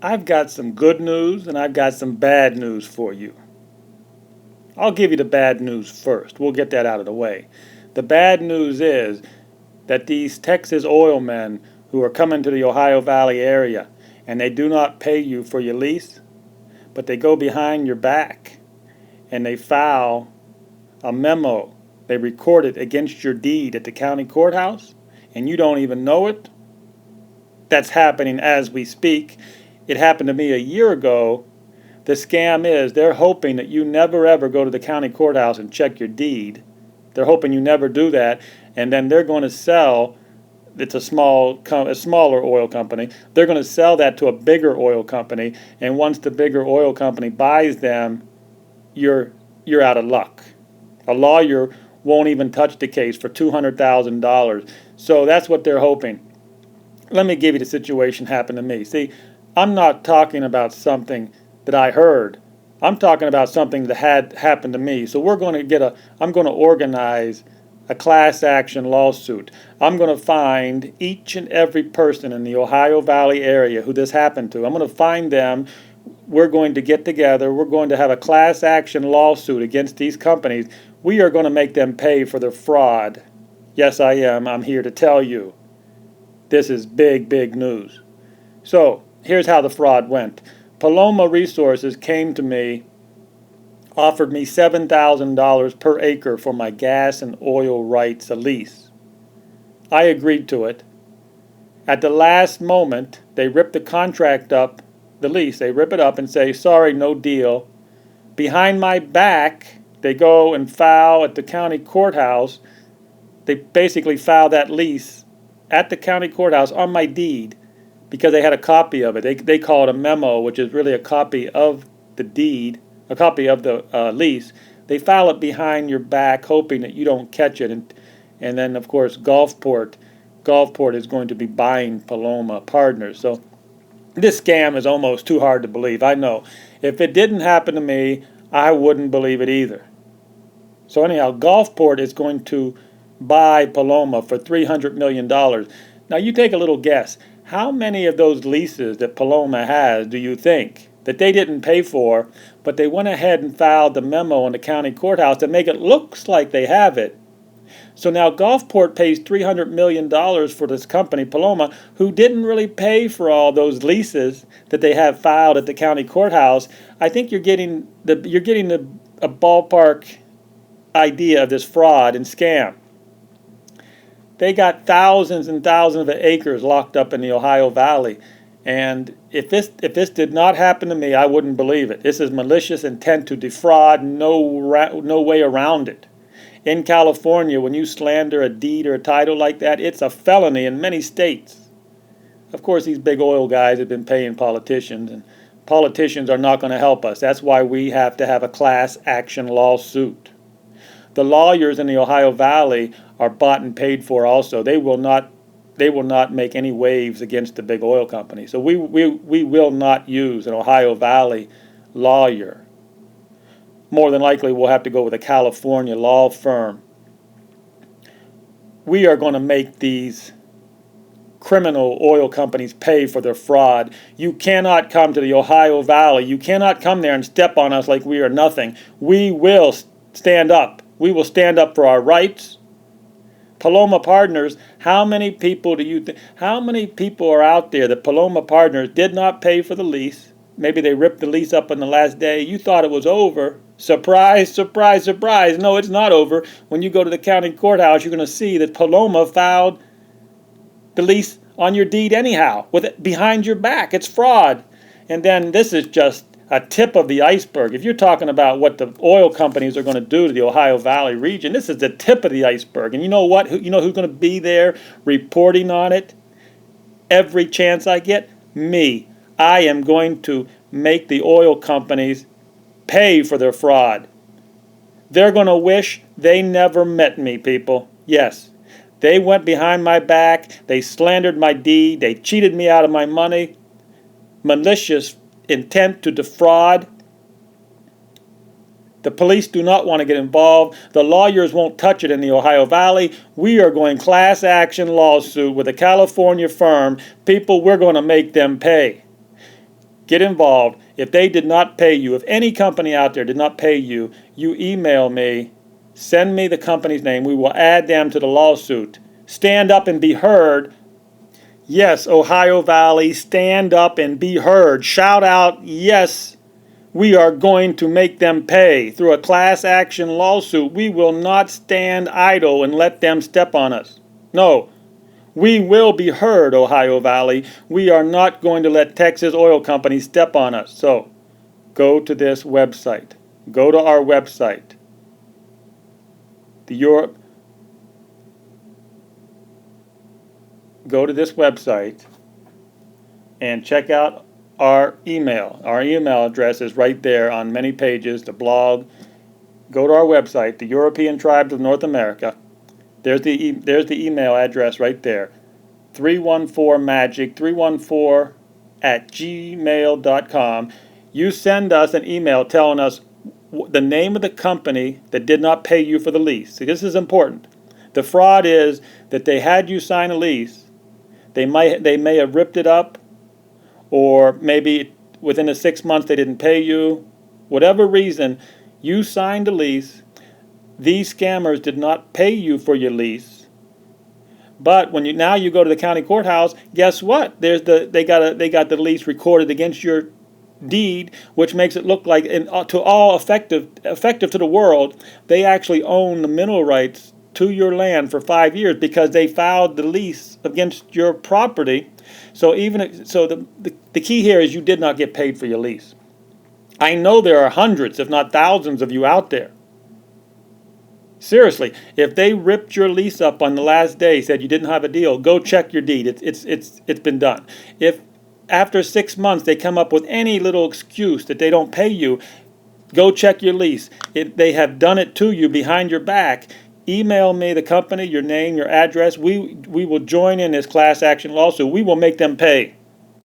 I've got some good news and I've got some bad news for you. I'll give you the bad news first. We'll get that out of the way. The bad news is that these Texas oil men who are coming to the Ohio Valley area and they do not pay you for your lease, but they go behind your back and they file a memo. They record it against your deed at the county courthouse and you don't even know it. That's happening as we speak. It happened to me a year ago. The scam is they're hoping that you never ever go to the county courthouse and check your deed. They're hoping you never do that, and then they're going to sell. It's a smaller oil company. They're going to sell that to a bigger oil company, and once the bigger oil company buys them, you're out of luck. A lawyer won't even touch the case for $200,000. So that's what they're hoping. Let me give you the situation happened to me. See, I'm not talking about something that I heard. I'm talking about something that had happened to me. So I'm going to organize a class action lawsuit. I'm going to find each and every person in the Ohio Valley area who this happened to. I'm going to find them. We're going to get together. We're going to have a class action lawsuit against these companies. We are going to make them pay for their fraud. Yes, I am. I'm here to tell you. This is big, big news. So, here's how the fraud went. Paloma Resources came to me, offered me $7,000 per acre for my gas and oil rights, a lease. I agreed to it. At the last moment, they rip the contract up, the lease, they rip it up and say, sorry, no deal. Behind my back, they go and file at the county courthouse. They basically file that lease at the county courthouse on my deed because they had a copy of it. They call it a memo, which is really a copy of the deed, a copy of the lease. They file it behind your back, hoping that you don't catch it. And then, of course, Gulfport is going to be buying Paloma Partners. So this scam is almost too hard to believe. I know. If it didn't happen to me, I wouldn't believe it either. So anyhow, Gulfport is going to buy Paloma for $300 million. Now you take a little guess. How many of those leases that Paloma has do you think that they didn't pay for, but they went ahead and filed the memo in the county courthouse to make it look like they have it? So now Gulfport pays $300 million for this company, Paloma, who didn't really pay for all those leases that they have filed at the county courthouse. I think you're getting a ballpark idea of this fraud and scam. They got thousands and thousands of acres locked up in the Ohio Valley. And if this did not happen to me, I wouldn't believe it. This is malicious intent to defraud, no way around it. In California, when you slander a deed or a title like that, it's a felony in many states. Of course, these big oil guys have been paying politicians, and politicians are not going to help us. That's why we have to have a class action lawsuit. The lawyers in the Ohio Valley are bought and paid for also. They will not make any waves against the big oil company. So we will not use an Ohio Valley lawyer. More than likely, we'll have to go with a California law firm. We are going to make these criminal oil companies pay for their fraud. You cannot come to the Ohio Valley. You cannot come there and step on us like we are nothing. We will stand up. We will stand up for our rights. Paloma Partners, how many people do you think? How many people are out there that Paloma Partners did not pay for the lease? Maybe they ripped the lease up on the last day. You thought it was over. Surprise, surprise, surprise. No, it's not over. When you go to the county courthouse, you're going to see that Paloma filed the lease on your deed anyhow, with it behind your back. It's fraud. And then this is just a tip of the iceberg. If you're talking about what the oil companies are going to do to the Ohio Valley region, this is the tip of the iceberg. And you know what? You know who's going to be there reporting on it every chance I get? Me. I am going to make the oil companies pay for their fraud. They're going to wish they never met me, people. Yes. They went behind my back. They slandered my deed. They cheated me out of my money. Malicious intent to defraud. The police do not want to get involved. The lawyers won't touch it in the Ohio Valley. We are going class action lawsuit with a California firm. People, we're going to make them pay. get involved. If they did not pay you, if any company out there did not pay you, you email me, send me the company's name. We will add them to the lawsuit. Stand up and be heard. Yes, Ohio Valley, stand up and be heard. Shout out, yes, we are going to make them pay through a class action lawsuit. We will not stand idle and let them step on us. No, we will be heard, Ohio Valley. We are not going to let Texas oil companies step on us. So go to this website. Go to our website. Go to this website and check out our email. Our email address is right there on many pages, the blog. Go to our website, the European Tribes of North America. There's the email address right there. 314magic, 314 at gmail.com. You send us an email telling us the name of the company that did not pay you for the lease. See, this is important. The fraud is that they had you sign a lease. They may have ripped it up, or maybe within the 6 months they didn't pay you. Whatever reason, you signed a lease. These scammers did not pay you for your lease. But when you go to the county courthouse, guess what? They got the lease recorded against your deed, which makes it look like, to all effective to the world, they actually own the mineral rights to your land for 5 years because they filed the lease against your property. So the key here is you did not get paid for your lease. I know there are hundreds, if not thousands, of you out there. Seriously, if they ripped your lease up on the last day, said you didn't have a deal, go check your deed. It's been done. If after 6 months they come up with any little excuse that they don't pay you, go check your lease. They have done it to you behind your back. Email me the company, your name, your address. We will join in this class action lawsuit. We will make them pay.